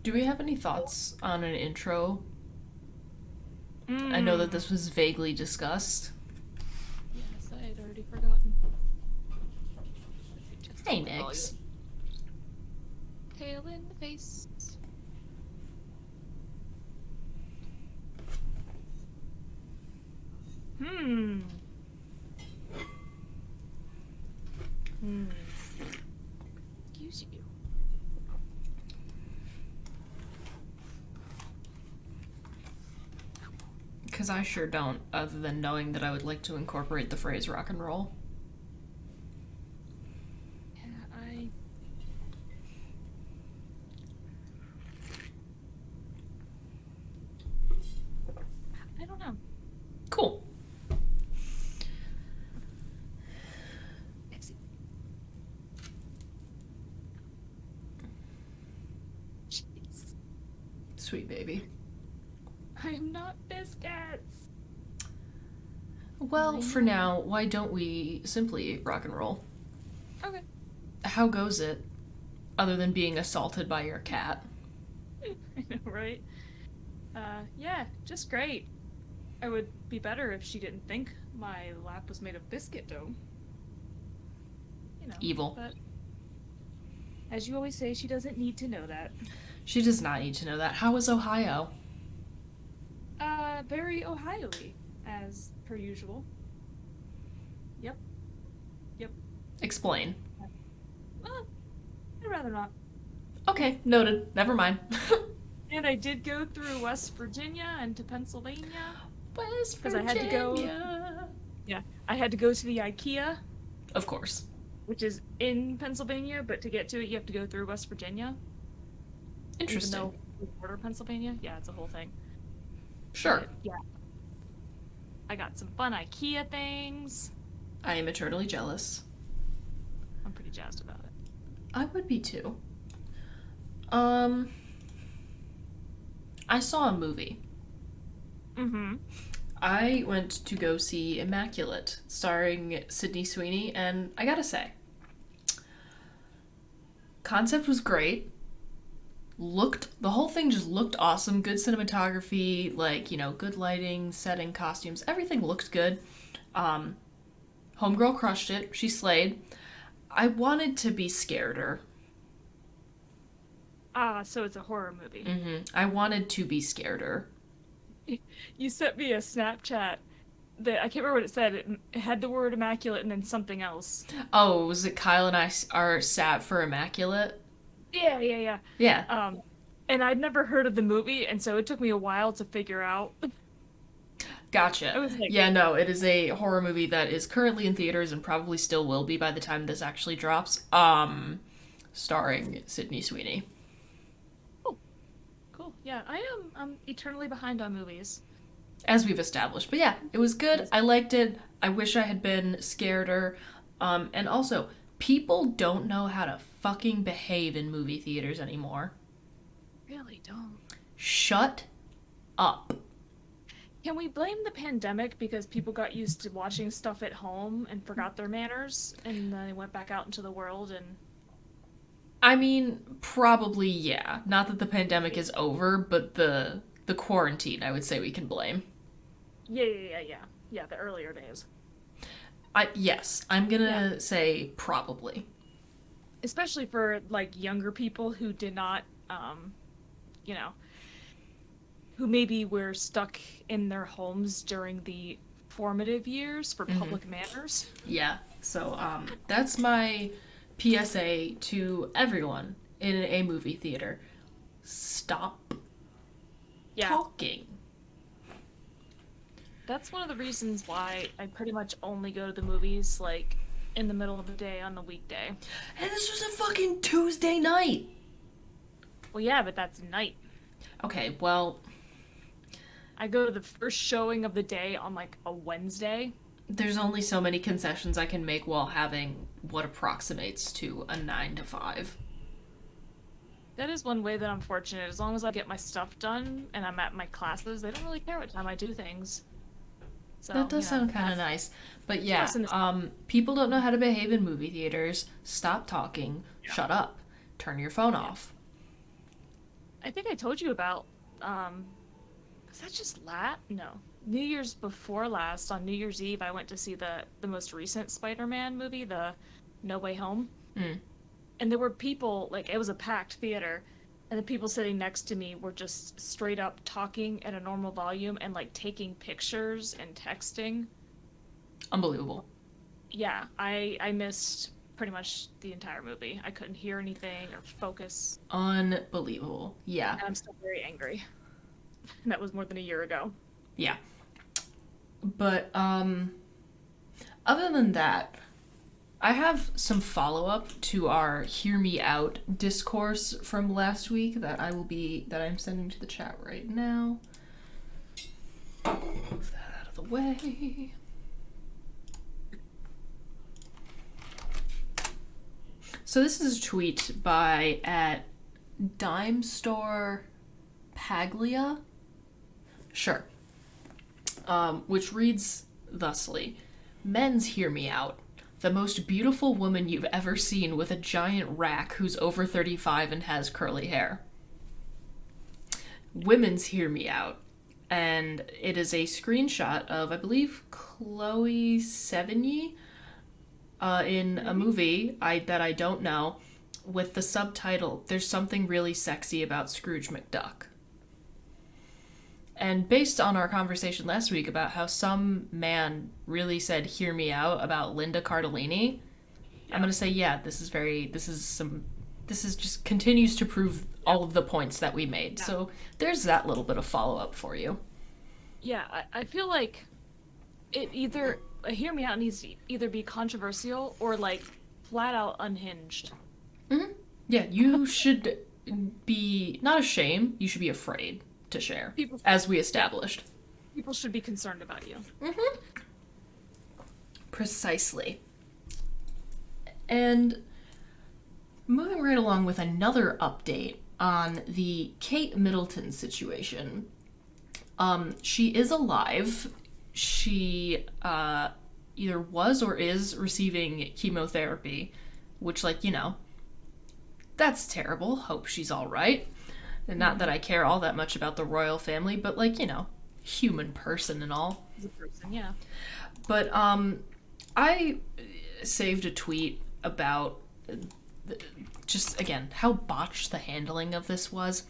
Do we have any thoughts on an intro? I know that Mm. this was vaguely discussed. Yes, I had already forgotten. Just up Hey, my volume. Nix. Tail in the face. Hmm. Hmm. Excuse you. Because I sure don't, other than knowing that I would like to incorporate the phrase rock and roll. Yeah, I don't know. Cool. Jeez. Sweet baby. I'm not biscuits. Well, I for know. now, why don't we simply rock and roll? Okay. How goes it, other than being assaulted by your cat? I know, right? Yeah, just great. I would be better if she didn't think my lap was made of biscuit dough. You know, Evil. but as you always say, she doesn't need to know that. She does not need to know that. How is Ohio? Very Ohio-y, as per usual. Yep, yep. Explain. Well, I'd rather not. Okay, noted. Never mind. And I did go through West Virginia and to Pennsylvania West because I had to go. Virginia. Yeah, I had to go to the IKEA, Of course. which is in Pennsylvania, but to get to it, you have to go through West Virginia, even Interesting. though we border Pennsylvania. Yeah, it's a whole thing. Sure. But yeah, I got some fun IKEA things. I am eternally jealous. I'm pretty jazzed about it. I would be too. Um, I saw a movie. Mm-hmm. I went to go see Immaculate, starring Sydney Sweeney, and I gotta say, concept was great. The whole thing just looked awesome. Good cinematography, like, good lighting, setting, costumes, everything looked good. Um, Homegirl crushed it. She slayed. I wanted to be scared. Ah, so it's a horror movie. I wanted to be scared. You sent me a Snapchat that I can't remember what it said. It had the word immaculate and then something else. Oh, was it Kyle and I are sat for Immaculate? Yeah, yeah, yeah. Yeah, Um, and I'd never heard of the movie, and so it took me a while to figure out. I gotcha. was like, Yeah, no, it is a horror movie that is currently in theaters and probably still will be by the time this actually drops. Starring Sydney Sweeney. oh, cool. Yeah, I'm eternally behind on movies. As we've established. But yeah, it was good. Yes. I liked it. I wish I had been scareder. And also, people don't know how to fucking behave in movie theaters anymore. Really don't. Shut up. Can we blame the pandemic because people got used to watching stuff at home and forgot their manners, and then they went back out into the world and I mean, probably yeah. Not that the pandemic is over, but the quarantine, I would say we can blame. yeah, yeah, yeah, yeah, yeah, the earlier days. Yes, I'm Yeah, gonna say probably. especially for like younger people who did not, um, you know, who maybe were stuck in their homes during the formative years for public manners. Yeah. So that's my PSA to everyone in a movie theater. Stop Yeah, talking. that's one of the reasons why I pretty much only go to the movies like in the middle of the day on the weekday. And this was a fucking Tuesday night. Well, yeah, but that's night. Okay, well, I go to the first showing of the day on like a Wednesday. there's only so many concessions I can make while having what approximates to a 9 to 5. That is one way that I'm fortunate. As long as I get my stuff done and I'm at my classes, they don't really care what time I do things. That So, does sound kind of nice. But yeah, plus in the people don't know how to behave in movie theaters. Stop talking. yeah. Shut up. Turn your phone Yeah. off. I think I told you about, was that just No. New Year's before last, on New Year's Eve, I went to see the most recent Spider-Man movie, the No Way Home. Mm. And there were people, like, it was a packed theater, and the people sitting next to me were just straight up talking at a normal volume and, like, taking pictures and texting. Unbelievable. Yeah, I missed pretty much the entire movie. I couldn't hear anything or focus, Unbelievable. Yeah. and I'm still very angry. And that was more than a year ago. Yeah. But other than that, I have some follow up to our Hear Me Out discourse from last week that I'm sending to the chat right now. Move that out of the way. So this is a tweet by at Dime Store Paglia. Sure. Which reads thusly: Men's hear me out. The most beautiful woman you've ever seen with a giant rack who's over 35 and has curly hair. Women's hear me out. And it is a screenshot of, I believe, Chloe Sevigny in a movie that I don't know, with the subtitle, "There's something really sexy about Scrooge McDuck." And based on our conversation last week about how some man really said "hear me out" about Linda Cardellini, I'm gonna say, yeah, this is just continues to prove all of the points that we made. Yeah. So there's that little bit of follow up for you. Yeah, I feel like it either Hear Me Out needs to either be controversial or like flat out unhinged. Mm-hmm. Yeah, you should be not ashamed. You should be afraid to share, People, as we yeah, established. people should be concerned about you. Mm-hmm. Precisely. And moving right along with another update on the Kate Middleton situation. She is alive. She either was or is receiving chemotherapy, which, like, that's terrible. Hope she's all right. And not that I care all that much about the royal family, but, like, human person and all. As a person, yeah. But I saved a tweet about just, again, how botched the handling of this was.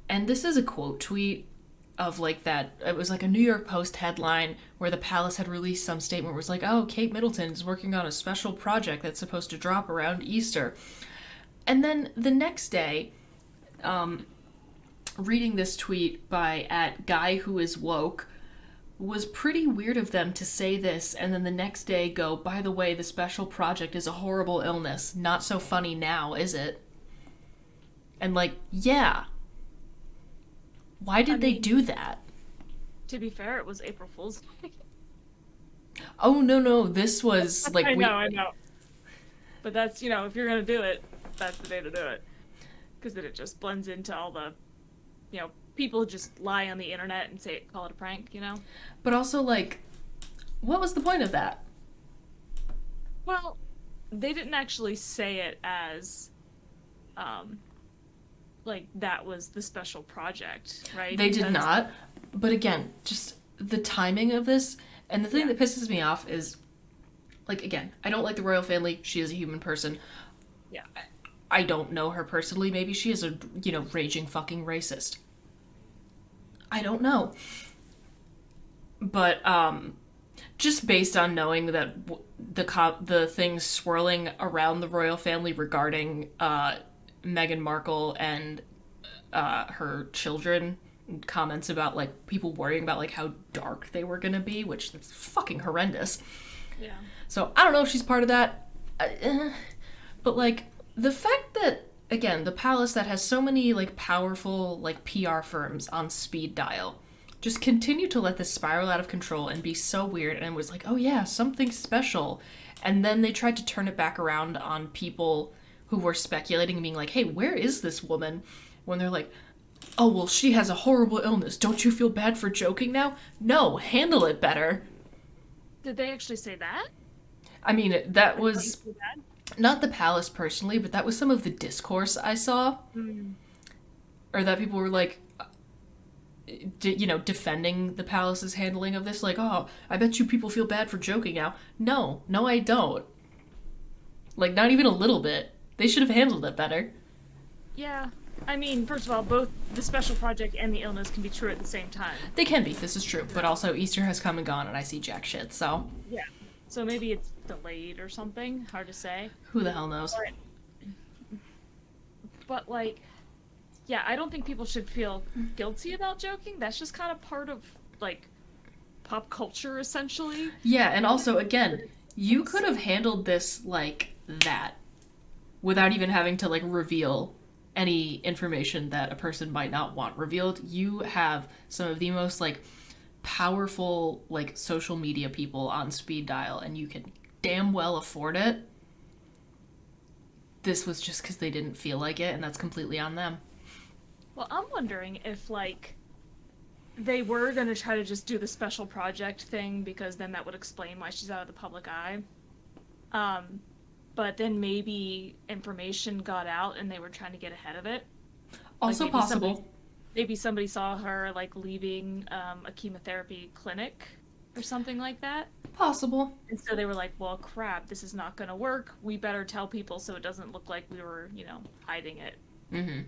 And this is a quote tweet of, like, that. It was like a New York Post headline where the palace had released some statement where it was like, oh, Kate Middleton is working on a special project that's supposed to drop around Easter. And then the next day, reading this tweet by at Guy Who Is Woke, was pretty weird of them to say this and then the next day go, by the way, the special project is a horrible illness. Not so funny now, is it? And, like, yeah. Why did they do that? To be fair, it was April Fool's Day. Oh, no. This was, like, I know. But that's, if you're going to do it, that's the day to do it. Because then it just blends into all the, people just lie on the internet and call it a prank, But also, like, what was the point of that? Well, they didn't actually say it as, like, that was the special project, right? They did not. But again, just the timing of this, and the thing that pisses me off is, like, again, I don't like the royal family. She is a human person. Yeah. I don't know her personally. Maybe she is a, raging fucking racist. I don't know. But, just based on knowing that the things swirling around the royal family regarding, Meghan Markle and, her children, comments about, like, people worrying about, like, how dark they were gonna be, which is fucking horrendous. Yeah. So, I don't know if she's part of that. But, like, the fact that, again, the palace that has so many, like, powerful, like, PR firms on speed dial just continue to let this spiral out of control and be so weird, and it was like, oh yeah, something special. And then they tried to turn it back around on people who were speculating and being like, hey, where is this woman? When they're like, oh, well, she has a horrible illness. Don't you feel bad for joking now? No, handle it better. Did they actually say that? I mean, that was not the palace personally, but that was some of the discourse I saw. Mm. or that people were like, defending the palace's handling of this. Like, oh, I bet you people feel bad for joking now. No, no, I don't. Like, not even a little bit. They should have handled it better. Yeah. I mean, first of all, both the special project and the illness can be true at the same time. They can be, this is true. But also, Easter has come and gone, and I see jack shit, so. Yeah. So maybe it's delayed or something. Hard to say. Who the hell knows? But like, yeah, I don't think people should feel guilty about joking. That's just kind of part of, like, pop culture, essentially. Yeah, and also, again, you could have handled this like that without even having to, like, reveal any information that a person might not want revealed. You have some of the most, like, powerful, like, social media people on speed dial, and you can damn well afford it. This was just because they didn't feel like it, and that's completely on them. Well, I'm wondering if, like, they were going to try to just do the special project thing because then that would explain why she's out of the public eye. But then maybe information got out and they were trying to get ahead of it. Also like possible. Maybe somebody saw her, like, leaving a chemotherapy clinic or something like that. Possible. And so they were like, well, crap, this is not going to work. We better tell people so it doesn't look like we were, hiding it. Mm-hmm.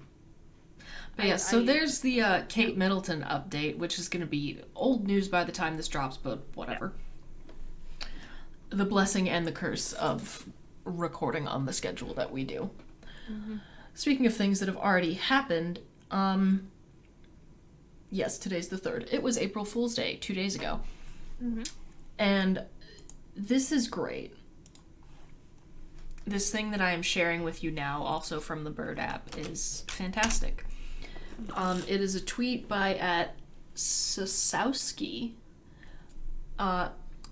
But yeah, so there's the Kate Middleton update, which is going to be old news by the time this drops, but whatever. Yeah. The blessing and the curse of recording on the schedule that we do. Mm-hmm. Speaking of things that have already happened, yes, today's the 3rd. It was April Fool's Day 2 days ago. Mm-hmm. And this is great. This thing that I am sharing with you now, also from the Bird app, is fantastic. It is a tweet by @Sosowski.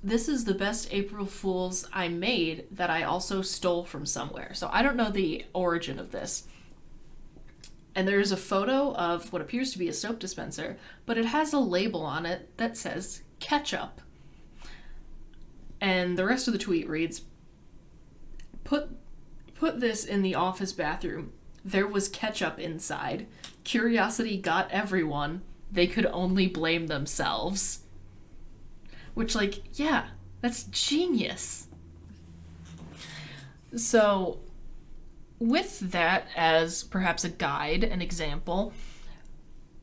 This is the best April Fool's I made that I also stole from somewhere. So I don't know the origin of this. And there is a photo of what appears to be a soap dispenser, but it has a label on it that says ketchup. And the rest of the tweet reads, Put this in the office bathroom. There was ketchup inside. Curiosity got everyone. They could only blame themselves. Which, like, yeah, that's genius. So, with that as perhaps a guide, an example,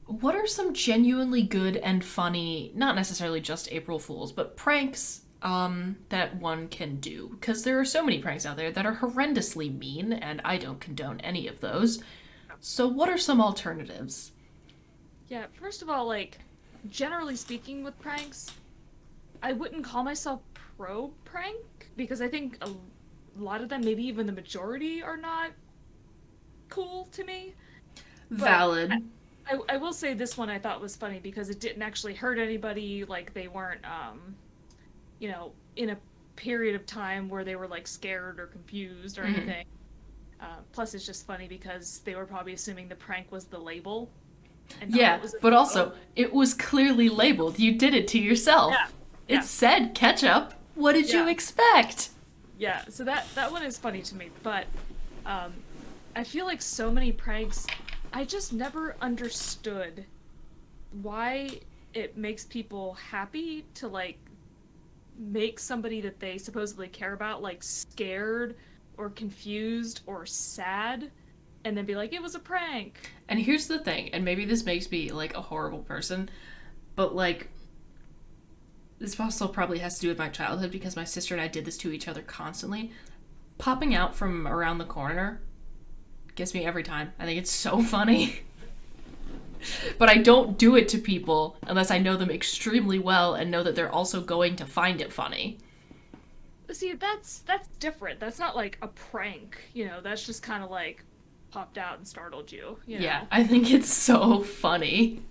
what are some genuinely good and funny, not necessarily just April Fools, but pranks that one can do? Because there are so many pranks out there that are horrendously mean, and I don't condone any of those. So what are some alternatives? Yeah, first of all, like, generally speaking with pranks, I wouldn't call myself pro-prank, because I think a lot of them, maybe even the majority, are not cool to me. Valid. I will say this one I thought was funny because it didn't actually hurt anybody, like, they weren't, in a period of time where they were, like, scared or confused or anything. Plus, it's just funny because they were probably assuming the prank was the label. Yeah, but also, it was clearly labeled. You did it to yourself. Yeah. It said ketchup. What did you expect? Yeah, so that one is funny to me, but I feel like so many pranks, I just never understood why it makes people happy to, like, make somebody that they supposedly care about, like, scared or confused or sad, and then be like, it was a prank. And here's the thing, and maybe this makes me, like, a horrible person, but, like, this also probably has to do with my childhood because my sister and I did this to each other constantly. Popping out from around the corner gets me every time. I think it's so funny. But I don't do it to people unless I know them extremely well and know that they're also going to find it funny. See, that's different. That's not like a prank, that's just kind of like popped out and startled you, Yeah, I think it's so funny.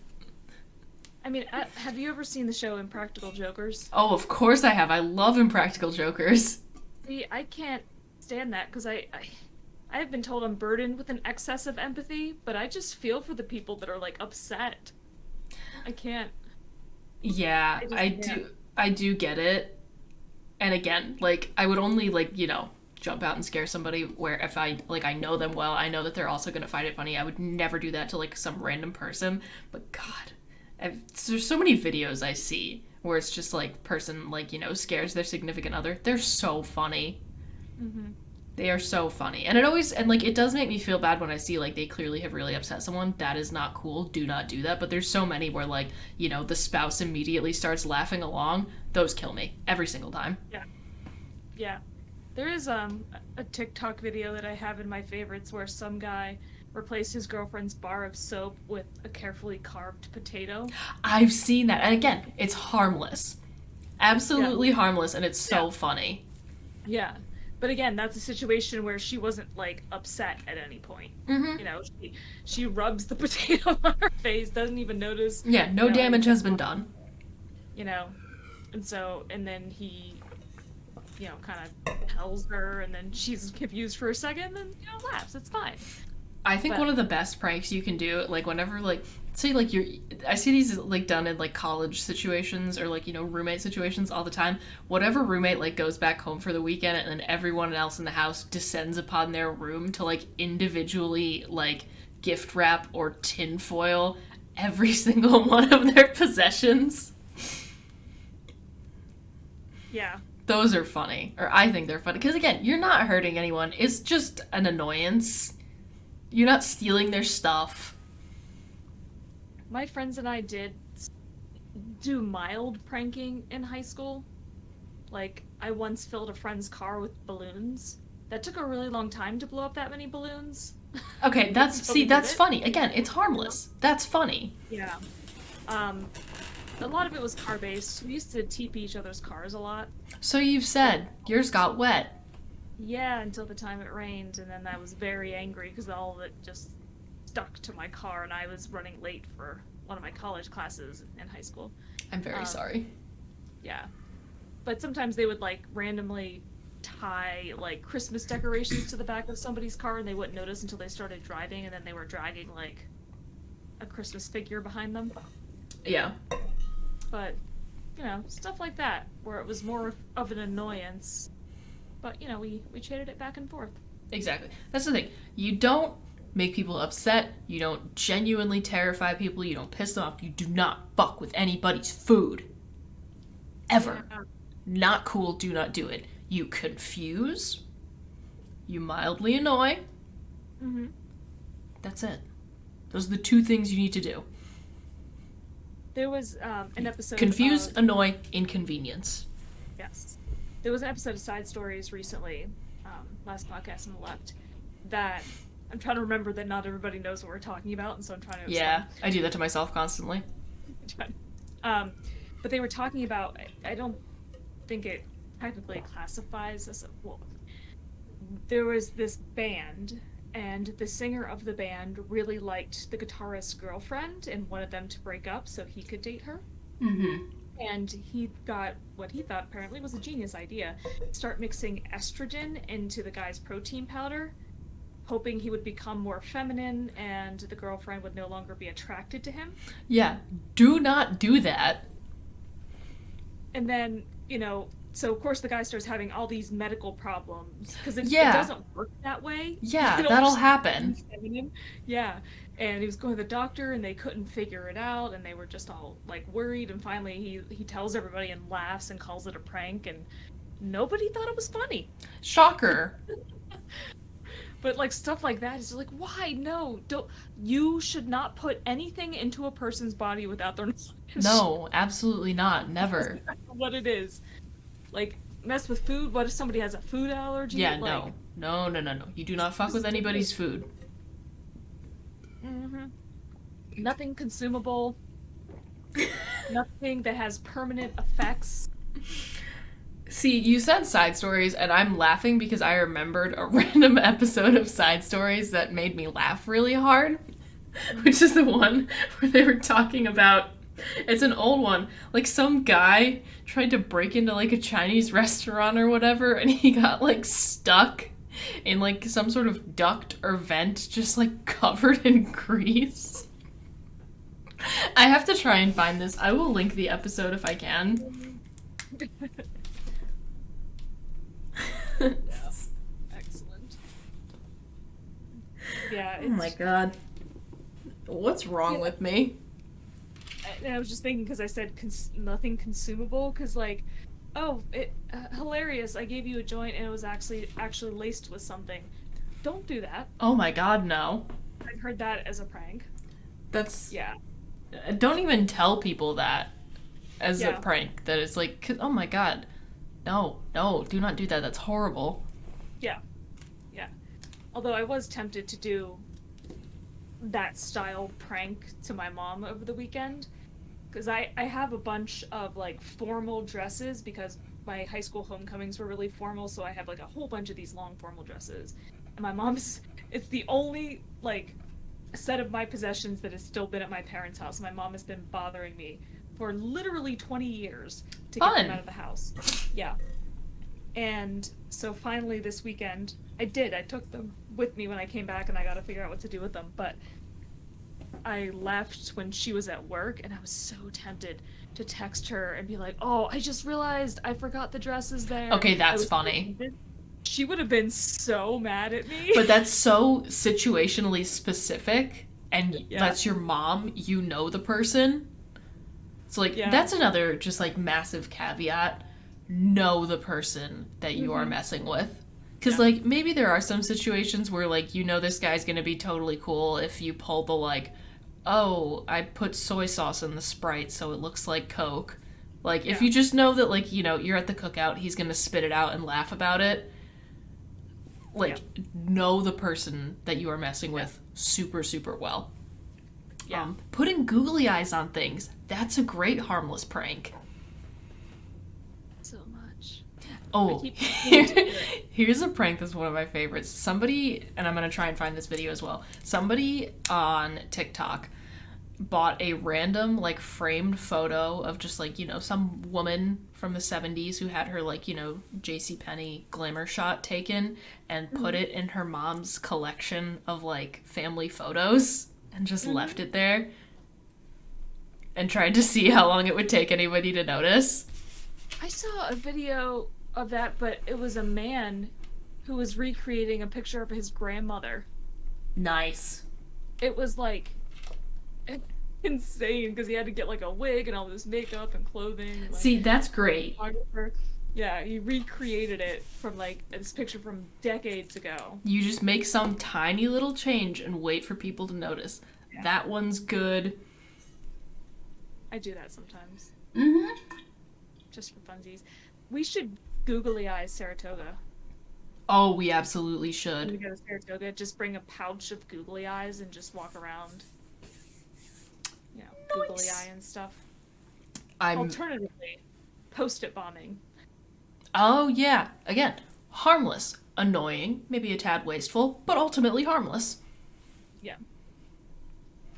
I mean, have you ever seen the show Impractical Jokers? Oh, of course I have. I love Impractical Jokers. See, I can't stand that because I've been told I'm burdened with an excess of empathy, but I just feel for the people that are, like, upset. I can't. Yeah, I do get it. And again, like, I would only, like, jump out and scare somebody, where if I know them well, I know that they're also going to find it funny. I would never do that to like some random person. But God, there's so many videos I see where it's just like person like, scares their significant other. They're so funny. Mm-hmm. They are so funny. And it does make me feel bad when I see like they clearly have really upset someone. That is not cool. Do not do that. But there's so many where like, the spouse immediately starts laughing along. Those kill me every single time. Yeah. Yeah. There is a TikTok video that I have in my favorites where some guy replaced his girlfriend's bar of soap with a carefully carved potato. I've seen that. And again, it's harmless. Absolutely harmless, and it's so funny. Yeah. But again, that's a situation where she wasn't like upset at any point. Mm-hmm. She rubs the potato on her face, doesn't even notice. Yeah, no damage has been done. And then he, kind of tells her, and then she's confused for a second, and laughs. It's fine. I think one of the best pranks you can do, like whenever like say like I see these like done in like college situations or like roommate situations all the time. Whatever roommate like goes back home for the weekend and then everyone else in the house descends upon their room to like individually like gift wrap or tinfoil every single one of their possessions. Yeah. Those are funny, or I think they're funny because again, you're not hurting anyone. It's just an annoyance. You're not stealing their stuff. My friends and I did do mild pranking in high school. Like, I once filled a friend's car with balloons. That took a really long time to blow up that many balloons. Okay, that's funny. Again, it's harmless. That's funny. Yeah. A lot of it was car-based. We used to TP each other's cars a lot. So you've said yours got wet. Yeah, until the time it rained, and then I was very angry because all of it just stuck to my car, and I was running late for one of my college classes in high school. I'm very sorry. Yeah. But sometimes they would, like, randomly tie, like, Christmas decorations to the back of somebody's car, and they wouldn't notice until they started driving, and then they were dragging, like, a Christmas figure behind them. Yeah. But, stuff like that, where it was more of an annoyance. But, we traded it back and forth. Exactly. That's the thing. You don't make people upset. You don't genuinely terrify people. You don't piss them off. You do not fuck with anybody's food. Ever. Yeah. Not cool. Do not do it. You confuse. You mildly annoy. Mm-hmm. That's it. Those are the two things you need to do. There was an episode Confuse, annoy, inconvenience. Yes. There was an episode of Side Stories recently, last podcast on the left, that I'm trying to remember that not everybody knows what we're talking about, and so I'm trying to explain. Yeah, I do that to myself constantly. But they were talking about, I don't think it technically classifies as there was this band, and the singer of the band really liked the guitarist's girlfriend and wanted them to break up so he could date her. Mm-hmm. And he got what he thought apparently was a genius idea. Start mixing estrogen into the guy's protein powder, hoping he would become more feminine and the girlfriend would no longer be attracted to him. Yeah, do not do that. And then, so of course the guy starts having all these medical problems because it doesn't work that way. Yeah, that'll happen. Yeah. And he was going to the doctor and they couldn't figure it out and they were just all like worried, and finally he tells everybody and laughs and calls it a prank, and nobody thought it was funny. Shocker. But like stuff like that is like, why? No, don't. You should not put anything into a person's body without their knowledge. No, absolutely not. Never. That's what it is. Like, mess with food. What if somebody has a food allergy? Yeah, no. No. You do not fuck with anybody's food. Mm-hmm. Nothing consumable. Nothing that has permanent effects. See, you said Side Stories, and I'm laughing because I remembered a random episode of Side Stories that made me laugh really hard, which is the one where they were talking about, it's an old one, like some guy tried to break into like a Chinese restaurant or whatever, and he got like stuck in like some sort of duct or vent, just like covered in grease. I have to try and find this. I will link the episode if I can. Yeah. Yeah, Oh my it's god. What's wrong yeah. with me? And I was just thinking because I said nothing consumable because like, oh, it hilarious. I gave you a joint and it was actually laced with something. Don't do that. Oh my god, no. I've heard that as a prank. That's. Yeah, Don't even tell people that as a yeah, prank. That it's like, oh my god. No, no, do not do that. That's horrible. yeah, yeah. Although I was tempted to do that style prank to my mom over the weekend because I have a bunch of like formal dresses because my high school homecomings were really formal, so I have like a whole bunch of these long formal dresses. And my mom's it's the only like set of my possessions that has still been at my parents' house. My mom has been bothering me for literally 20 years to get them out Fun. of the house. Yeah. And so finally this weekend, I did. I took them with me when I came back and I got to figure out what to do with them. But I left when she was at work and I was so tempted to text her and be like, "Oh, I just realized I forgot the dresses there." Okay, I that's was so funny. tempted. She would have been so mad at me. But that's so situationally specific, and Yeah. that's your mom. You know the person. It's like, Yeah. that's another just like massive caveat. Know the person that you are Mhm. messing with. Because, Yeah. like, maybe there are some situations where, like, you know this guy's gonna be totally cool if you pull the, like, oh, I put soy sauce in the Sprite so it looks like Coke. Like, if Yeah. you just know that, like, you're at the cookout, he's gonna spit it out and laugh about it, Yeah. like, know the person that you are messing Yeah. with super, super well. Yeah. Putting googly eyes on things, that's a great harmless prank. So much. I Oh, keep meaning to do it. here's a prank that's one of my favorites. Somebody, and I'm going to try and find this video as well. Somebody on TikTok bought a random, like, framed photo of just, like, some woman from the 70s who had her, like, JCPenney glamour shot taken and put Mhm. it in her mom's collection of, like, family photos and just Mhm. left it there and tried to see how long it would take anybody to notice. I saw a video of that, but it was a man who was recreating a picture of his grandmother. Nice. It was like insane because he had to get like a wig and all this makeup and clothing. Like, See, that's great. photographer. Yeah, he recreated it from like this picture from decades ago. You just make some tiny little change and wait for people to notice. Yeah, That one's good. I do that sometimes Mm-hmm. just for funsies. We should googly eyes Saratoga. Oh, we absolutely When we should. go to Saratoga, just bring a pouch of googly eyes and just walk around, googly eye Nice. and stuff. I'm. Alternatively, post-it bombing. Oh, yeah. Again, harmless. Annoying, maybe a tad wasteful, but ultimately harmless. Yeah.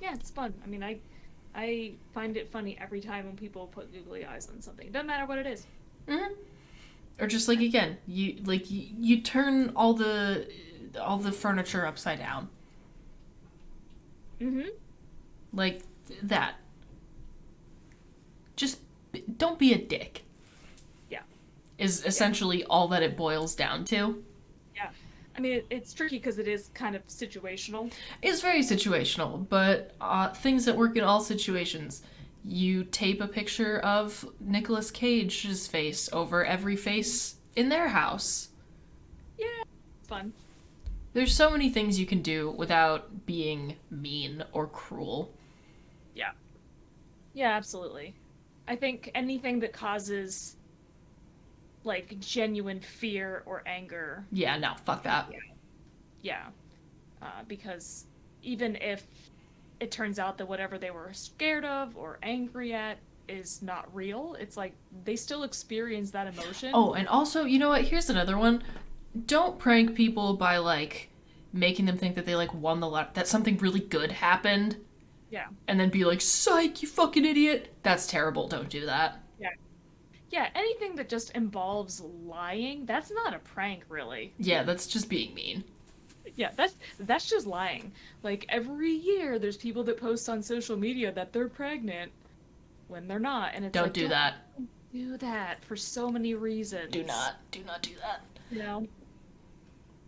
Yeah, it's fun. I mean, I find it funny every time when people put googly eyes on something. Doesn't matter what it is. Mm-hmm. Or just like again, you turn all the furniture upside down, Mm-hmm. like that. Just don't be a dick. Yeah. Is Yeah. essentially all that it boils down to. Yeah. I mean, it's tricky because it is kind of situational. It's very situational, but things that work in all situations. You tape a picture of Nicolas Cage's face over every face in their house. Yeah. Fun. There's so many things you can do without being mean or cruel. Yeah. Yeah, absolutely. I think anything that causes like genuine fear or anger. Yeah, no, fuck that. Yeah. Yeah. Because even if it turns out that whatever they were scared of or angry at is not real, it's like they still experience that emotion. Oh, and also, you know what? Here's another one. Don't prank people by like making them think that they like won the that something really good happened Yeah. and then be like, "Psych, you fucking idiot." That's terrible. Don't do that. Yeah. Yeah, anything that just involves lying, that's not a prank, really. Yeah, that's just being mean. Yeah, that's just lying. Like every year there's people that post on social media that they're pregnant when they're not, and it's Don't like do don't that. do that for so many Do reasons. not. Do not do that. You know?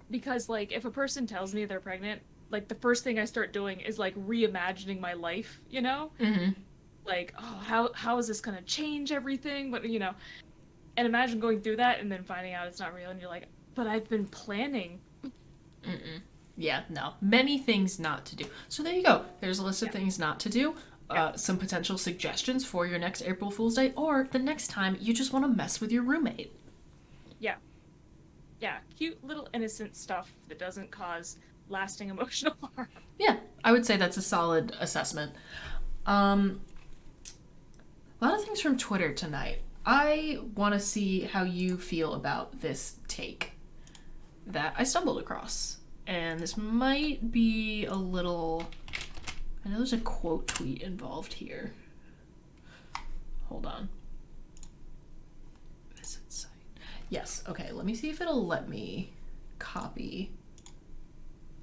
Because like if a person tells me they're pregnant, like the first thing I start doing is like reimagining my life, you know? Mm-hmm. Like, oh, how is this gonna change everything? But you know, and imagine going through that and then finding out it's not real, and you're like, but I've been planning. Mm-mm. Yeah, no. Many things not to do. So there you go. There's a list of Yeah, things not to do. yeah, Some potential suggestions for your next April Fool's Day or the next time you just want to mess with your roommate. yeah, yeah. Cute little innocent stuff that doesn't cause lasting emotional harm. Yeah, I would say that's a solid assessment. Um, a lot of things from Twitter tonight. I want to see how you feel about this take that I stumbled across. And this might be a little. I know there's a quote tweet involved here. Hold on. Visit site. Yes, okay, let me see if it'll let me copy.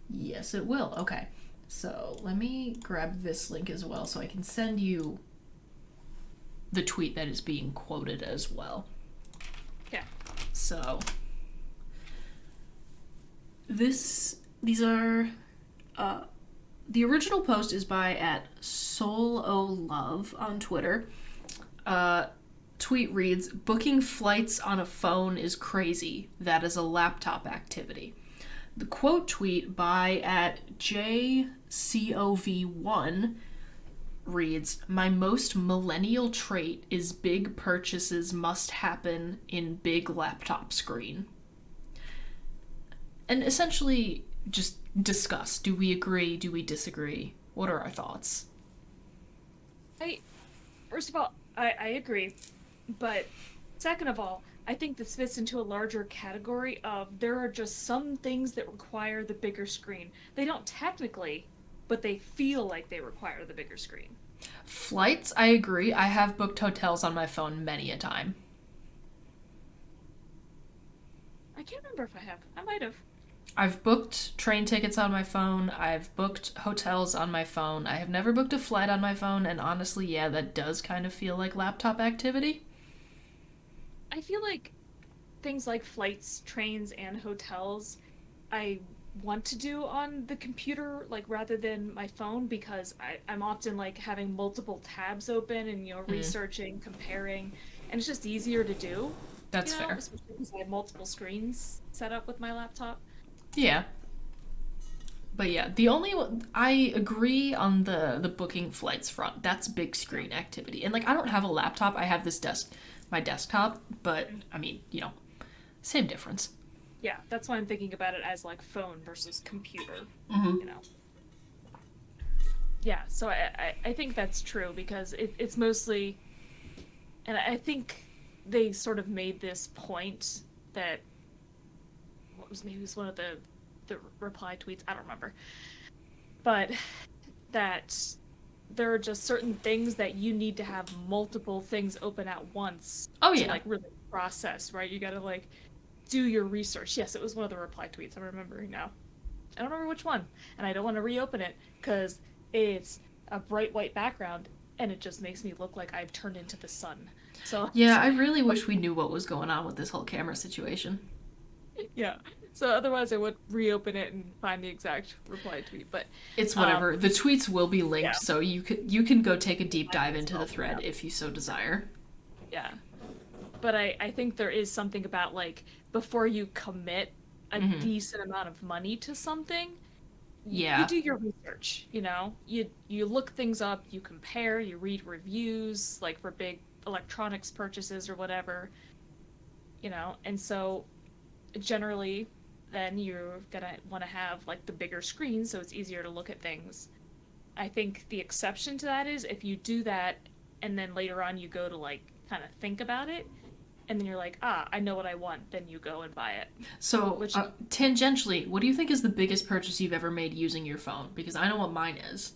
Yes, it will. Okay. So let me grab this link as well so I can send you the tweet that is being quoted as well. Yeah. So these are the original post is by at SoulOLove on Twitter. Tweet reads, "Booking flights on a phone is crazy. That is a laptop activity." The quote tweet by at JCOV1 reads, "My most millennial trait is big purchases must happen in big laptop screen." And essentially just discuss. Do we agree? Do we disagree? What are our thoughts? I First of all, I agree, but second of all, I think this fits into a larger category of there are just some things that require the bigger screen. They don't technically, but they feel like they require the bigger screen. Flights, I agree. I have booked hotels on my phone many a time. I can't remember if I have. I might have. I've booked train tickets on my phone. I've booked hotels on my phone. I have never booked a flight on my phone, and honestly, yeah, that does kind of feel like laptop activity. I feel like things like flights, trains, and hotels, I want to do on the computer, like rather than my phone, because I'm often like having multiple tabs open and Mm, researching, comparing, and it's just easier to do, that's fair. especially because I have multiple screens set up with my laptop. Yeah, but yeah, the only one, I agree on the booking flights front. That's big Yeah. screen activity, and like I don't have a laptop. I have my desktop, but Mhm. I mean, same difference. Yeah, that's why I'm thinking about it as like phone versus computer, Mm-hmm. you know. Yeah, so I think that's true because it's mostly, and I think they sort of made this point that what was maybe it was one of the reply tweets, I don't remember, but that there are just certain things that you need to have multiple things open at once Oh to yeah, like really process, right? You got to like do your research. Yes, it was one of the reply tweets. I'm remembering now. I don't remember which one, and I don't want to reopen it because it's a bright white background and it just makes me look like I've turned into the sun. So yeah. I really wish we knew what was going on with this whole camera situation. yeah. So otherwise I would reopen it and find the exact reply tweet. But It's um whatever. The tweets will be yeah, linked, so you can go take a deep find dive into the myself. Yeah. thread if you so desire. Yeah. But I think there is something about like before you commit a Mm-hmm. decent amount of money to something, you Yeah. do your research, you look things up, you compare, you read reviews like for big electronics purchases or whatever, and so generally then you're gonna want to have like the bigger screen so it's easier to look at things. I think the exception to that is if you do that and then later on you go to like kind of think about it and then you're like, ah, I know what I want, then you go and buy it, So, which tangentially, what do you think is the biggest purchase you've ever made using your phone? Because I know what mine is.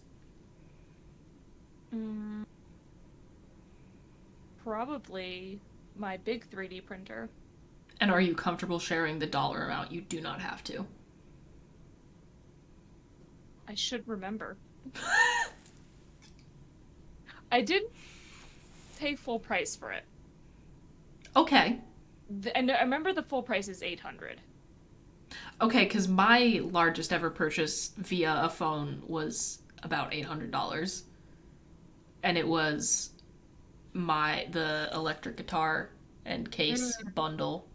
mm, probably my big 3D printer. And are you comfortable sharing the dollar amount? You do not have to. I should remember. I did pay full price for it. Okay. And I remember the full price is 800. Okay, because my largest ever purchase via a phone was about $800, and it was the electric guitar and case bundle.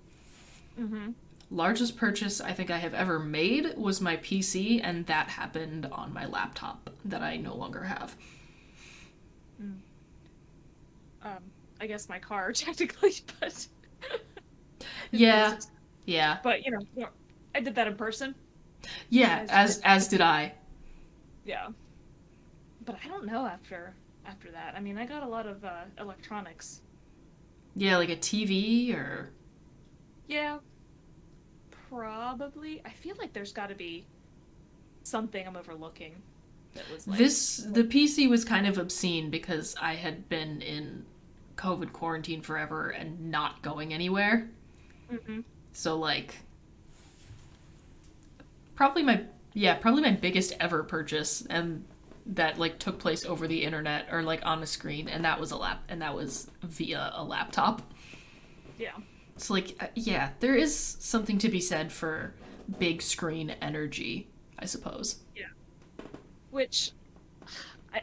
Mm-hmm. Largest purchase I think I have ever made was my PC, and that happened on my laptop that I no longer have. Mm. I guess my car technically, but it's the most Yeah, expensive. yeah, But I did that in person. yeah. I just As did I. yeah. But I don't know after that. I mean, I got a lot of electronics. Yeah, like a TV or Yeah, probably. I feel like there's got to be something I'm overlooking that was like, the PC was kind of obscene because I had been in COVID quarantine forever and not going anywhere. mm-hmm. So like probably my probably my biggest ever purchase, and that like took place over the internet or like on a screen, and that was via a laptop. Yeah, So like yeah, there is something to be said for big screen energy, I suppose. yeah. Which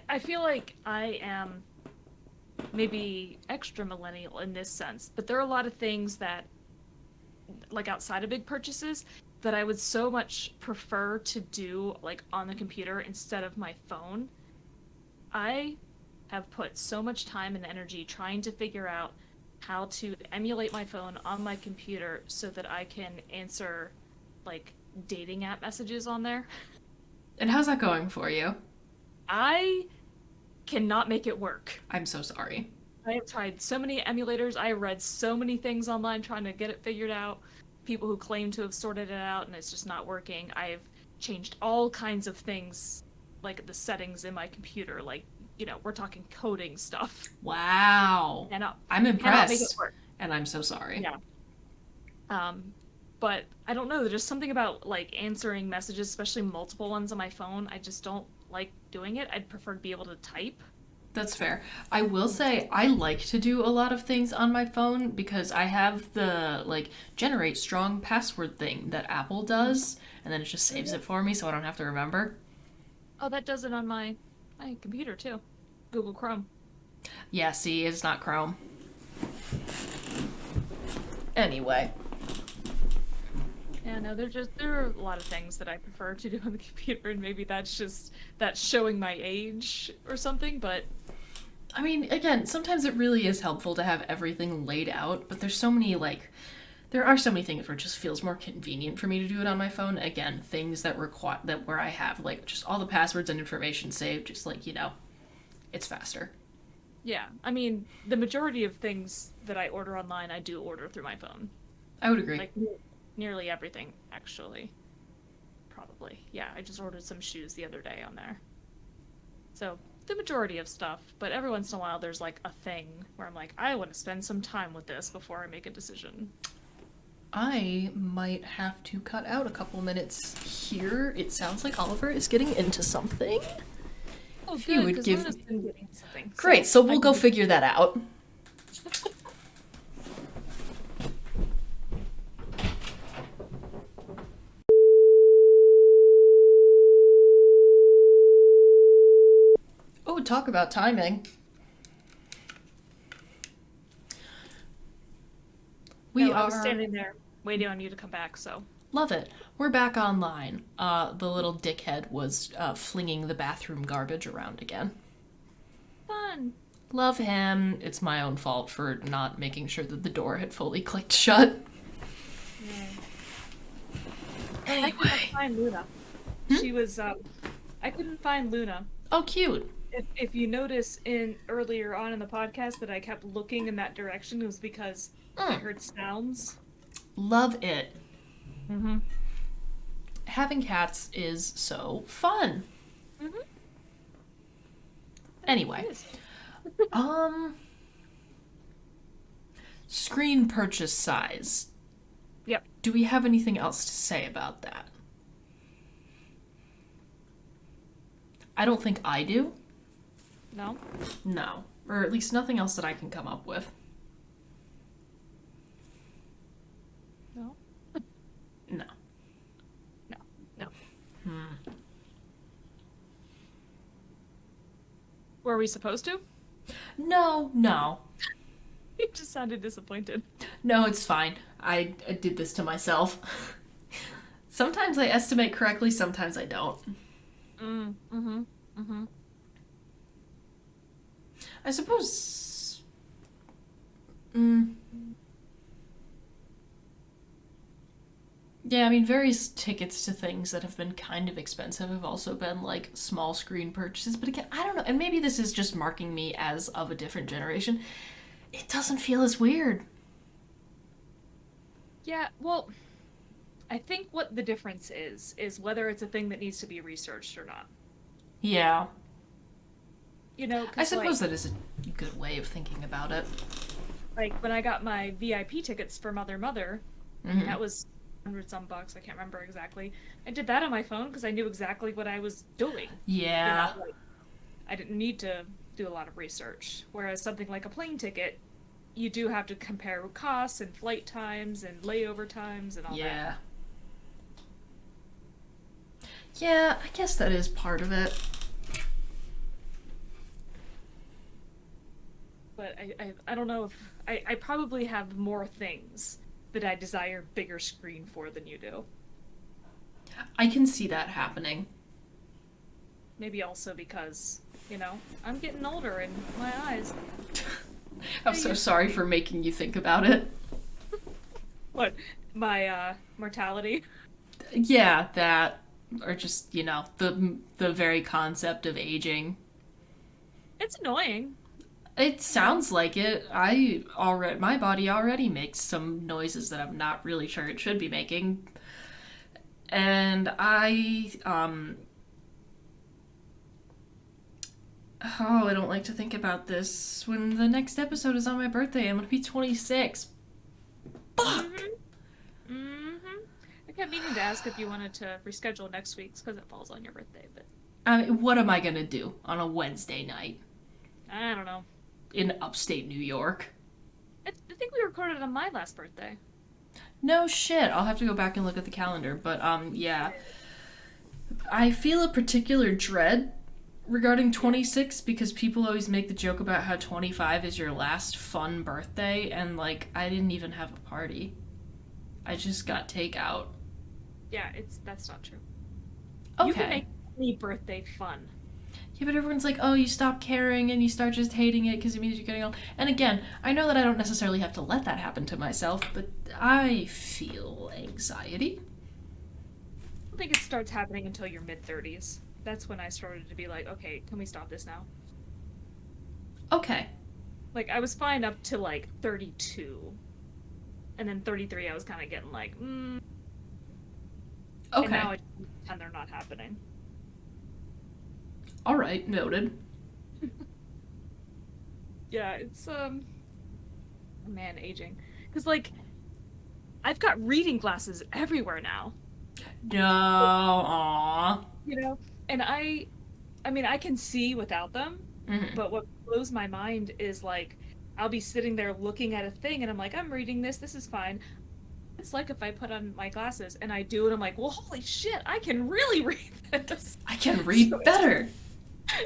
I feel like I am maybe extra millennial in this sense, but there are a lot of things that, like outside of big purchases, that I would so much prefer to do like on the computer instead of my phone. I have put so much time and energy trying to figure out how to emulate my phone on my computer so that I can answer like dating app messages on there. And how's that going for you? I cannot make it work. I'm so sorry. I have tried so many emulators. I read so many things online trying to get it figured out. People who claim to have sorted it out and it's just not working. I've changed all kinds of things, like the settings in my computer. Like, we're talking coding stuff. Wow. I'm Cannot make it impressed. work. And I'm so sorry. Yeah. But I don't know. There's just something about like answering messages, especially multiple ones on my phone. I just don't like doing it. I'd prefer to be able to type. That's fair. I will say I like to do a lot of things on my phone because I have the like generate strong password thing that Apple does, and then it just saves it for me so I don't have to remember. Oh, that does it on my computer too. Google Chrome. Yeah, see, it's not Chrome. Anyway, Yeah, no, there are a lot of things that I prefer to do on the computer, and maybe that's showing my age or something, but I mean, again, sometimes it really is helpful to have everything laid out, but there are so many things where it just feels more convenient for me to do it on my phone. Again, things that require that where I have like just all the passwords and information saved, just like, it's faster. yeah. I mean, the majority of things that I order online, I do order through my phone. I would agree. Like nearly everything, actually. Probably. Yeah, I just ordered some shoes the other day on there. So, the majority of stuff, but every once in a while there's like a thing where I'm like, I want to spend some time with this before I make a decision. I might have to cut out a couple minutes here. It sounds like Oliver is getting into something. Oh, If you good, would because give Luna's been getting something. Great, so I we'll go can- figure that out. Oh, talk about timing. We No, I was are standing there waiting on you to come back, so. Love it. We're back online. The little dickhead was flinging the bathroom garbage around again. Fun. Love him. It's my own fault for not making sure that the door had fully clicked shut. I couldn't Anyway. find Luna. She was, I couldn't find Luna. Oh, cute. If you notice in earlier on in the podcast that I kept looking in that direction, it was because I heard sounds. Love it. Mm-hmm. Having cats is so fun. Mm-hmm. Anyway. It is. Screen purchase size. Yep. Do we have anything else to say about that? I don't think I do. No? No. Or at least nothing else that I can come up with. No? No. Hmm. Were we supposed to? No, no. You just sounded disappointed. No, it's fine. I did this to myself. Sometimes I estimate correctly, sometimes I don't. Mm-hmm. Mm-hmm. I suppose. Mm, yeah, I mean, various tickets to things that have been kind of expensive have also been like small screen purchases. But again, I don't know. And maybe this is just marking me as of a different generation. It doesn't feel as weird. Yeah, well, I think what the difference is whether it's a thing that needs to be researched or not. Yeah. I Because suppose that is a good way of thinking about it. like when I got my VIP tickets for Mother Mother, Hmm. that was 100 some bucks. I can't remember exactly. I did that on my phone because I knew exactly what I was doing. Yeah. Like I didn't need to do a lot of research. Whereas something like a plane ticket, you do have to compare costs and flight times and layover times and all that. Yeah. Yeah, I guess that is part of it. But I don't know if I probably have more things that I desire bigger screen for than you do. I can see that happening. Maybe also because, I'm getting older and my eyes, I'm they so used to sorry be. for making you think about it. What? My mortality? Yeah, that or just, the very concept of aging. It's annoying, It you know? sounds like it. I already my body already makes some noises that I'm not really sure it should be making. And I don't like to think about this. When the next episode is on my birthday, I'm gonna be 26. Fuck! Mm-hmm. Mm-hmm. I kept meaning to ask if you wanted to reschedule next week's because it falls on your birthday, but I mean, what am I gonna do on a Wednesday night I don't know. in upstate New York? I think we recorded it on my last birthday. No shit. I'll have to go back and look at the calendar. But yeah, I feel a particular dread regarding Yeah. 26 because people always make the joke about how 25 is your last fun birthday, and like I didn't even have a party. I just got takeout. Yeah, that's not true. You can Okay. make any birthday fun. Yeah, but everyone's like, oh, you stop caring and you start just hating it because it means you're getting old. And again, I know that I don't necessarily have to let that happen to myself, but I feel anxiety. I don't think it starts happening until your mid 30s. That's when I started to be like, okay, can we stop this now? Okay. Like, I was fine up to like 32. And then 33, I was kind of getting like, and Okay. now I pretend they're not happening. All right. Noted. Yeah, it's, man, aging. Because, like, I've got reading glasses everywhere now, No. Aw. you know? And I mean, I can see without them, Mm-hmm. but what blows my mind is like, I'll be sitting there looking at a thing and I'm like, I'm reading this, this is fine. It's like if I put on my glasses and I do it, I'm like, well, holy shit, I can really read this. I can So read better.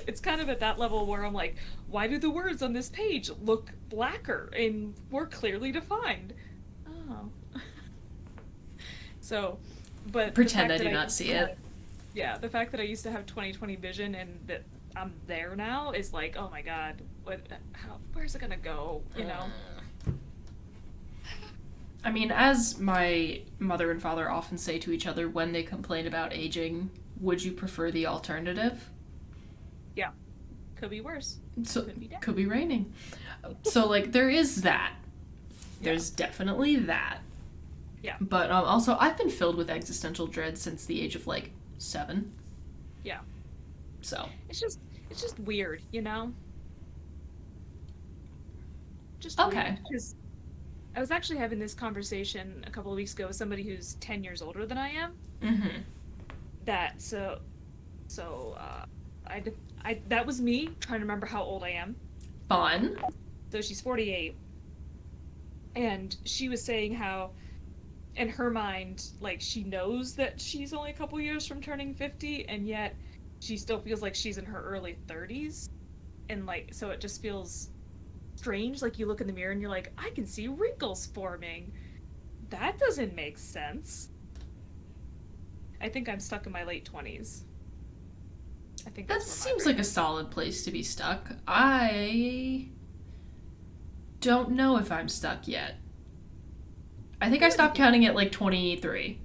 it's kind of at that level where I'm like, why do the words on this page look blacker and more clearly defined? Oh. So, but the Pretend fact I that do I not used see to have, it. yeah, the fact that I used to have 20/20 vision and that I'm there now is like, oh my God, where's it gonna go? I mean, as my mother and father often say to each other when they complain about aging, would you prefer the alternative? Yeah, could be worse. So, Could be dead. could be raining. So, like, there is that. Yeah, There's definitely that. yeah, But also, I've been filled with existential dread since the age of, like, 7. yeah. So, It's just weird, Just okay. weird. Because I was actually having this conversation a couple of weeks ago with somebody who's 10 years older than I am. Mm-hmm. That so I that was me trying to remember how old I am. Fun. So she's 48, and she was saying how in her mind, like, she knows that she's only a couple years from turning 50, and yet she still feels like she's in her early 30s. And, like, so it just feels strange. Like, you look in the mirror and you're like, I can see wrinkles forming. That doesn't make sense. I think I'm stuck in my late 20s. I think That that's where seems like a solid place to be stuck. I don't know if I'm stuck yet. I think I stopped counting at like 23.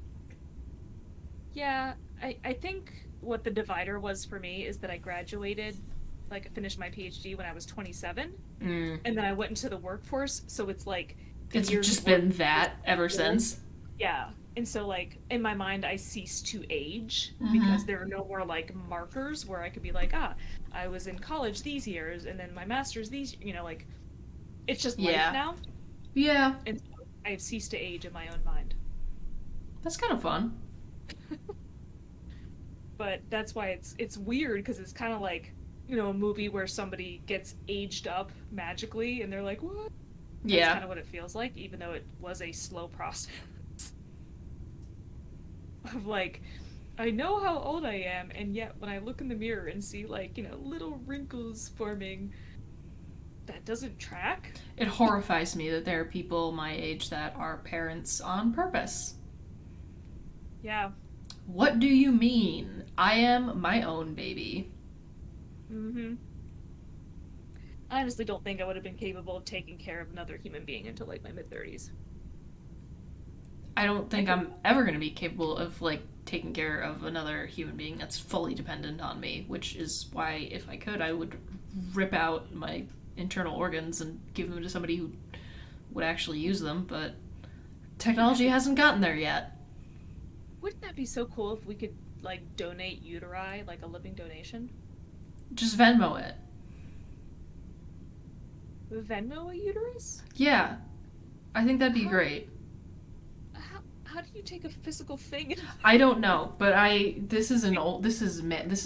Yeah, I think what the divider was for me is that I graduated, like, I finished my PhD when I was 27, Mm. and then I went into the workforce, so it's like the It's years just of work. been that ever since. Yeah. And so, like, in my mind, I ceased to age because Mm-hmm. there are no more, like, markers where I could be like, ah, I was in college these years and then my master's these, like, it's just life Yeah. now. Yeah. And so I've ceased to age in my own mind. That's kind of fun. But that's why it's weird because it's kind of like, a movie where somebody gets aged up magically and they're like, what? That's Yeah. kind of what it feels like, even though it was a slow process of, like, I know how old I am, and yet when I look in the mirror and see, like, little wrinkles forming, that doesn't track. It horrifies me that there are people my age that are parents on purpose. Yeah. What do you mean? I am my own baby. Mm-hmm. I honestly don't think I would have been capable of taking care of another human being until, like, my mid-30s. I don't I think could. I'm ever going to be capable of like taking care of another human being that's fully dependent on me, which is why if I could, I would rip out my internal organs and give them to somebody who would actually use them, but technology hasn't gotten there yet. Wouldn't that be so cool if we could, like, donate uteri, like a living donation? Just Venmo it. Venmo a uterus? Yeah, I think that'd be How great. how do you take a physical thing and I don't know, but this is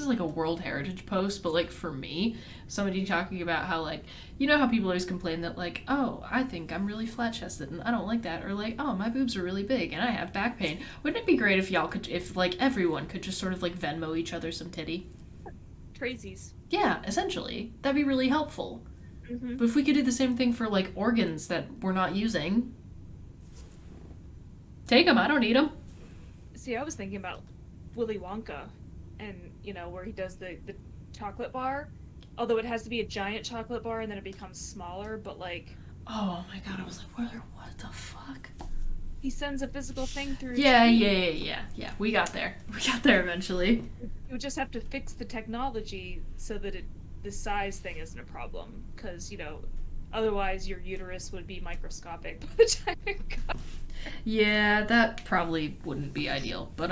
like a World Heritage post, but like for me, somebody talking about how like how people always complain that like, oh, I think I'm really flat chested and I don't like that, or like, oh, my boobs are really big and I have back pain. Wouldn't it be great if y'all could, if like everyone could just sort of like Venmo each other some titty? Tracy's? Yeah, essentially, that'd be really helpful. Mm-hmm. But if we could do the same thing for like organs that we're not using, take them. I don't need them. See, I was thinking about Willy Wonka and, where he does the chocolate bar. Although it has to be a giant chocolate bar and then it becomes smaller, but, like, Oh my god, I was like, what the fuck? he sends a physical thing through Yeah, TV. yeah, yeah, yeah, yeah. We got there. We got there eventually. You would just have to fix the technology so that the size thing isn't a problem. Because, otherwise your uterus would be microscopic by the time it got. Yeah, that probably wouldn't be ideal, but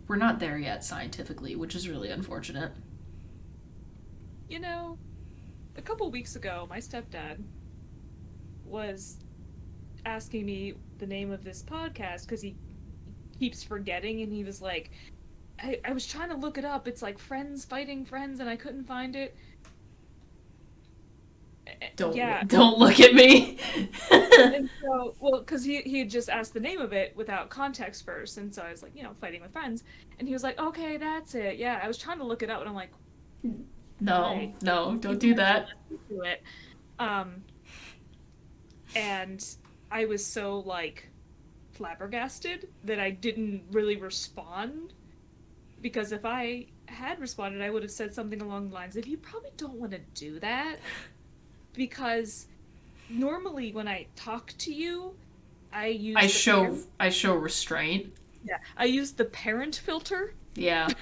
we're not there yet scientifically, which is really unfortunate. You know, a couple weeks ago, my stepdad was asking me the name of this podcast because he keeps forgetting, and he was like, I was trying to look it up. It's like Friends Fighting Friends, and I couldn't find it. Yeah. Don't look at me. And so, well, because he had just asked the name of it without context first, and so I was like, Fighting with Friends, and he was like, okay, that's it. Yeah, I was trying to look it up, and I'm like, No, right, no, don't do that. do it. Um, and I was so, like, flabbergasted that I didn't really respond, because if I had responded, I would have said something along the lines of, you probably don't want to do that, because normally when I talk to you, I use I the show parent, I show restraint. yeah, I use the parent filter. Yeah.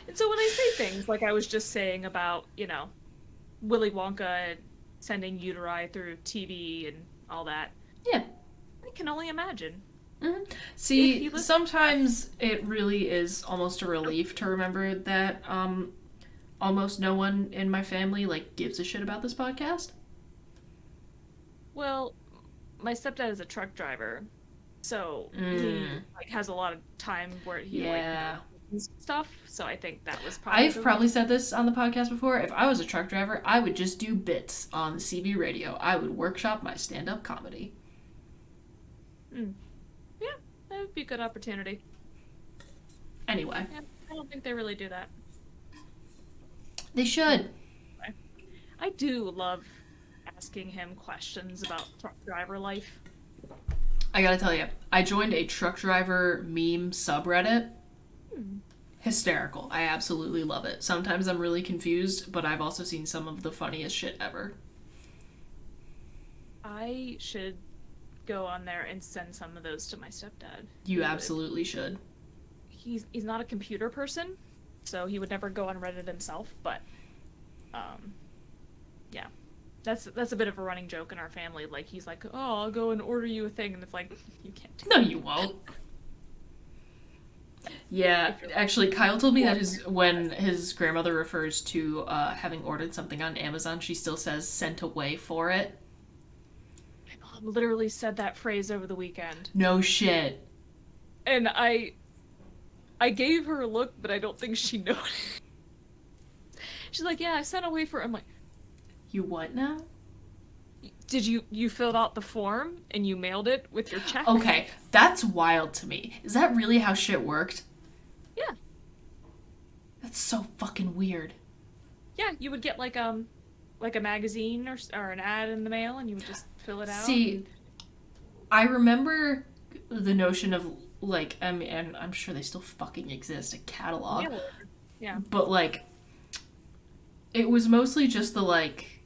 And so when I say things like I was just saying about, Willy Wonka sending uteri through TV and all that, Yeah. I can only imagine. Hmm. If he See, listened. sometimes it really is almost a relief to remember that almost no one in my family like gives a shit about this podcast. Well, my stepdad is a truck driver, so he, Mm, like, has a lot of time where he, like, yeah. stuff. So I think that was probably I've the probably reason. said this on the podcast before. If I was a truck driver, I would just do bits on the CB radio. I would workshop my stand up comedy. Mm. Yeah, that would be a good opportunity. Anyway, Yeah, I don't think they really do that. they Hmm. should. I do love asking him questions about truck driver life. I gotta tell you, I joined a truck driver meme subreddit. Hmm. Hysterical. I absolutely love it. Sometimes I'm really confused, but I've also seen some of the funniest shit ever. I should go on there and send some of those to my stepdad. You He would. absolutely should. He's not a computer person, so he would never go on Reddit himself, but um yeah. That's a bit of a running joke in our family. Like he's like, "Oh, I'll go and order you a thing." And it's like, "You can't do No, that." you won't. Yeah, If you're like actually, Kyle told me that walking his when his grandmother refers to having ordered something on Amazon, she still says "sent away for it." my mom literally said that phrase over the weekend. No shit. And I gave her a look, but I don't think she noticed. She's like, "Yeah, I sent away for." I'm like, You what now? "Did you filled out the form and you mailed it with your check?" Okay, that's wild to me. Is that really how shit worked? Yeah. That's so fucking weird. Yeah, you would get like a magazine or an ad in the mail and you would just fill it out See, and I remember the notion of like, I mean, and I'm sure they still fucking exist, a catalog, mail order. Yeah. but like, it was mostly just the like,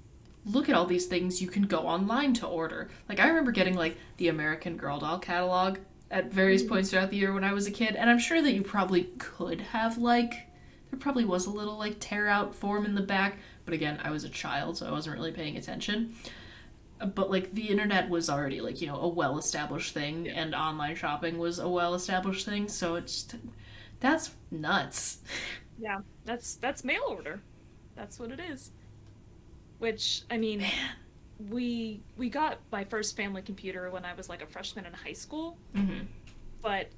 look at all these things you can go online to order. Like, I remember getting like the American Girl doll catalog at various Mm. points throughout the year when I was a kid, and I'm sure that you probably could have like, there probably was a little like tear out form in the back, but again, I was a child, so I wasn't really paying attention. But like the internet was already like, you know, a well established thing, Yeah. and online shopping was a well established thing, so it's that's nuts. Yeah. That's mail order. That's what it is. Which, I mean, we got my first family computer when I was like a freshman in high school, Mm-hmm. but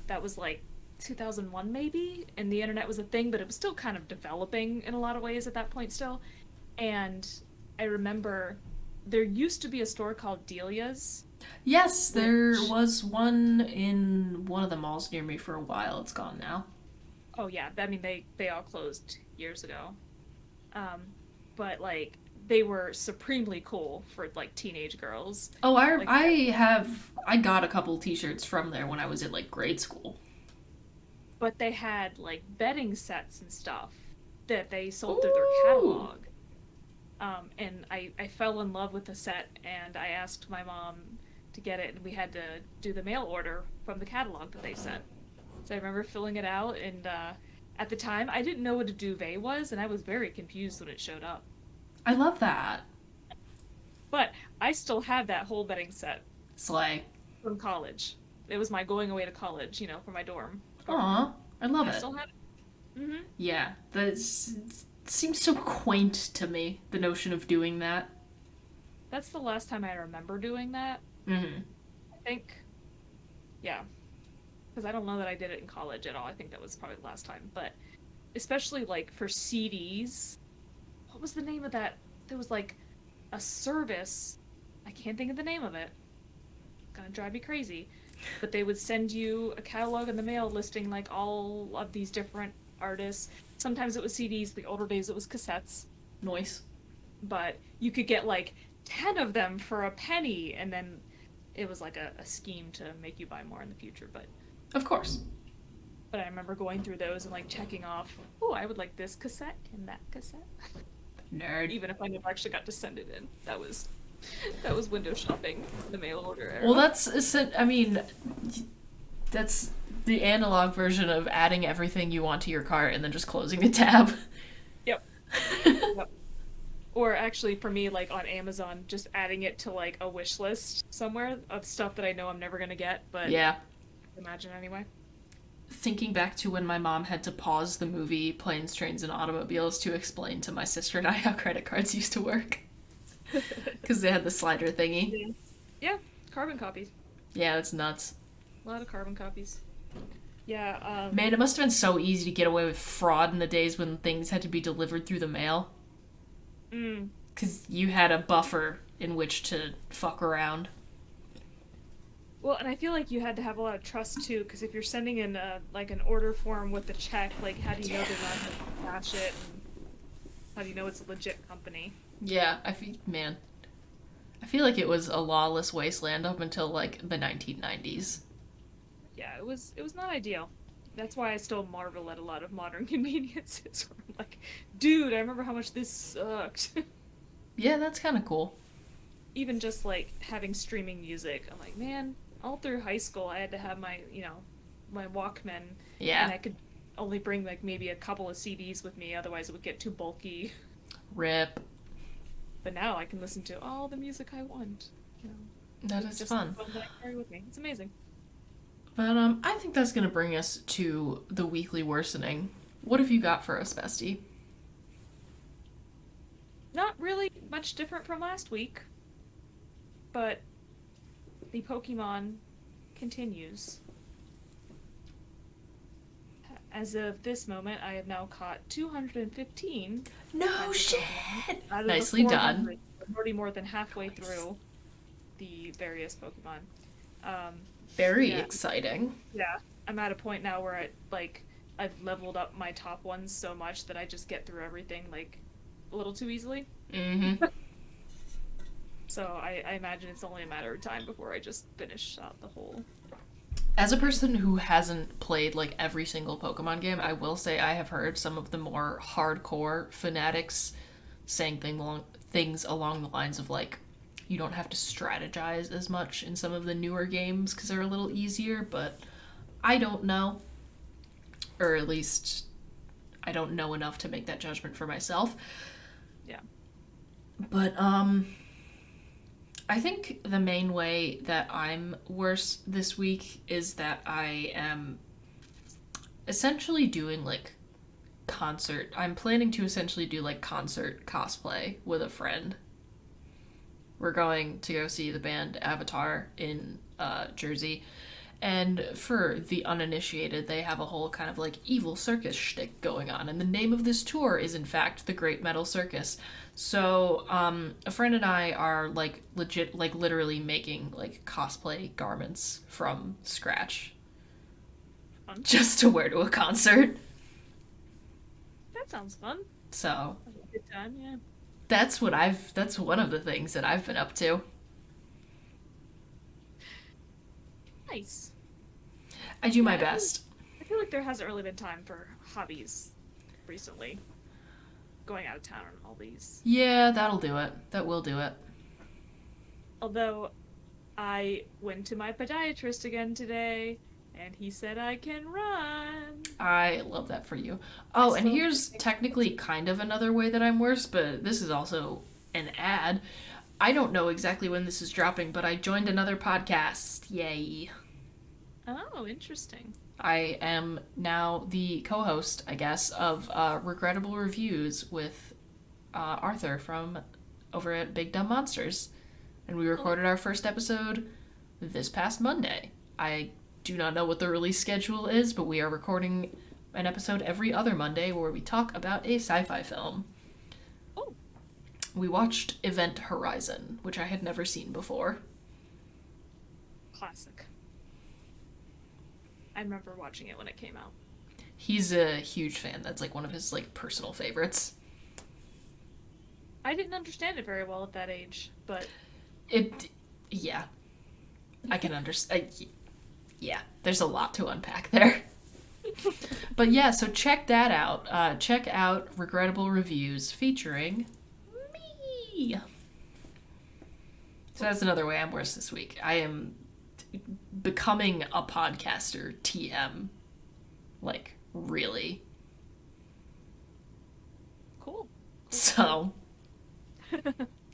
that was like 2001 maybe, and the internet was a thing, but it was still kind of developing in a lot of ways at that point still. And I remember there used to be a store called Delia's, Yes, there which, was one in one of the malls near me for a while. It's gone now. oh yeah, I mean they all closed years ago. Um, but like they were supremely cool for like teenage girls. Oh, Like I got a couple T-shirts from there when I was in like grade school. but they had like bedding sets and stuff that they sold through their Ooh, catalog. And I fell in love with the set and I asked my mom to get it and we had to do the mail order from the catalog that they sent. So I remember filling it out and at the time I didn't know what a duvet was and I was very confused when it showed up. I love that. But I still have that whole bedding set Slay. from college. It was my going away to college, for my dorm Aw, room. I love I it. still have it. Mm-hmm. Yeah, that seems so quaint to me. The notion of doing that. That's the last time I remember doing that. Mm-hmm. I think, yeah, because I don't know that I did it in college at all. I think that was probably the last time. But especially like for CDs, what was the name of that? There was like a service. I can't think of the name of it. It's gonna drive me crazy. But they would send you a catalog in the mail listing like all of these different artists. Sometimes it was CDs. The older days it was cassettes. Noise. But you could get like 10 of them for a penny, and then it was like a scheme to make you buy more in the future. Of course. But I remember going through those and like checking off, oh, I would like this cassette and that cassette. Nerd. Even if I never actually got to send it in. That was window shopping, the mail order Well, era. I mean, that's the analog version of adding everything you want to your cart and then just closing the tab. Yep. Yep. Or actually for me, like on Amazon, just adding it to like a wish list somewhere of stuff that I know I'm never gonna get, but Yeah. imagine anyway. Thinking back to when my mom had to pause the movie Planes, Trains, and Automobiles to explain to my sister and I how credit cards used to work. Because they had the slider thingy. Yeah. Yeah, carbon copies. Yeah, that's nuts. A lot of carbon copies. Yeah, Man, it must have been so easy to get away with fraud in the days when things had to be delivered through the mail. mm, Because you had a buffer in which to fuck around. Well, and I feel like you had to have a lot of trust too, because if you're sending in like an order form with the check, like how do you know they're not going to cash it, and how do you know it's a legit company? Yeah, I feel like it was a lawless wasteland up until like the 1990s. Yeah, it was not ideal. That's why I still marvel at a lot of modern conveniences. Where I'm like, dude, I remember how much this sucked. Yeah, that's kind of cool. Even just like having streaming music, I'm like, man, all through high school, I had to have my, my Walkman, and Yeah. I could only bring like maybe a couple of CDs with me, otherwise it would get too bulky. Rip. But now I can listen to all the music I want, you know, That with is just the fun. phone that I carry with me. It's amazing. But I think that's gonna bring us to the weekly worsening. What have you got for us, bestie? Not really much different from last week, but the Pokemon continues. As of this moment, I have now caught 215 No kinds of shit. Pokemon out of the Nicely done. 400. I'm already more than halfway Nice. through the various Pokemon. Um, Very yeah, exciting. yeah. I'm at a point now where I've leveled up my top ones so much that I just get through everything like a little too easily. Mm-hmm. So I imagine it's only a matter of time before I just finish out the whole. As a person who hasn't played like every single Pokemon game, I will say I have heard some of the more hardcore fanatics saying things along the lines of like, you don't have to strategize as much in some of the newer games because they're a little easier, but I don't know. Or at least I don't know enough to make that judgment for myself. Yeah. But I think the main way that I'm worse this week is that I am essentially doing like concert. I'm planning to essentially do like concert cosplay with a friend. We're going to go see the band Avatar in Jersey. And for the uninitiated, they have a whole kind of like evil circus shtick going on. And the name of this tour is, in fact, the Great Metal Circus. So, a friend and I are like legit, like literally making like cosplay garments from scratch Fun. just to wear to a concert. That sounds fun. So, Have a good time, yeah. that's one of the things that I've been up to. Nice. I do Yeah, my best. I feel like there hasn't really been time for hobbies recently. Going out of town and all these. Yeah, that'll do it. That will do it. Although I went to my podiatrist again today, and he said I can run. I love that for you. I Oh, and still have to here's take technically pictures. kind of another way that I'm worse, but this is also an ad. I don't know exactly when this is dropping, but I joined another podcast. Yay. Oh, interesting. I am now the co host, I guess, of Regrettable Reviews with Arthur from over at Big Dumb Monsters. And we Oh, recorded our first episode this past Monday. I do not know what the release schedule is, but we are recording an episode every other Monday where we talk about a sci fi film. oh, We watched Event Horizon, which I had never seen before. classic. I remember watching it when it came out. He's a huge fan. That's like one of his like personal favorites. I didn't understand it very well at that age, but It, yeah, I can understand. Yeah, there's a lot to unpack there. But yeah, so check that out. Check out Regrettable Reviews featuring me. So that's another way I'm worse this week. I am becoming a podcaster, TM. Like, really. cool. So,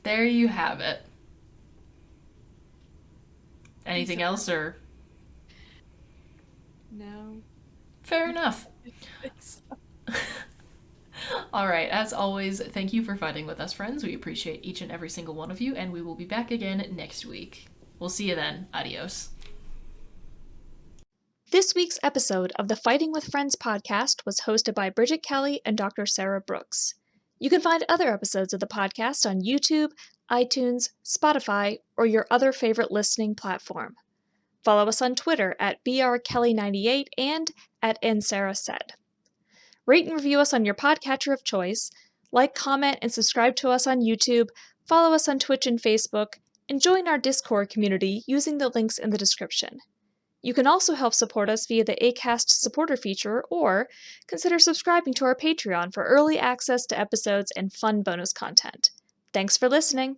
there you have it. Anything Decent. else, or No. fair enough? It's All right, as always, thank you for fighting with us, friends. We appreciate each and every single one of you, and we will be back again next week. We'll see you then. Adios. This week's episode of the Fighting with Friends podcast was hosted by Bridget Kelly and Dr. Sarah Brooks. You can find other episodes of the podcast on YouTube, iTunes, Spotify, or your other favorite listening platform. Follow us on Twitter at brkelly98 and at nsarahsaid. Rate and review us on your podcatcher of choice, like, comment, and subscribe to us on YouTube, follow us on Twitch and Facebook, and join our Discord community using the links in the description. You can also help support us via the Acast supporter feature, or consider subscribing to our Patreon for early access to episodes and fun bonus content. Thanks for listening!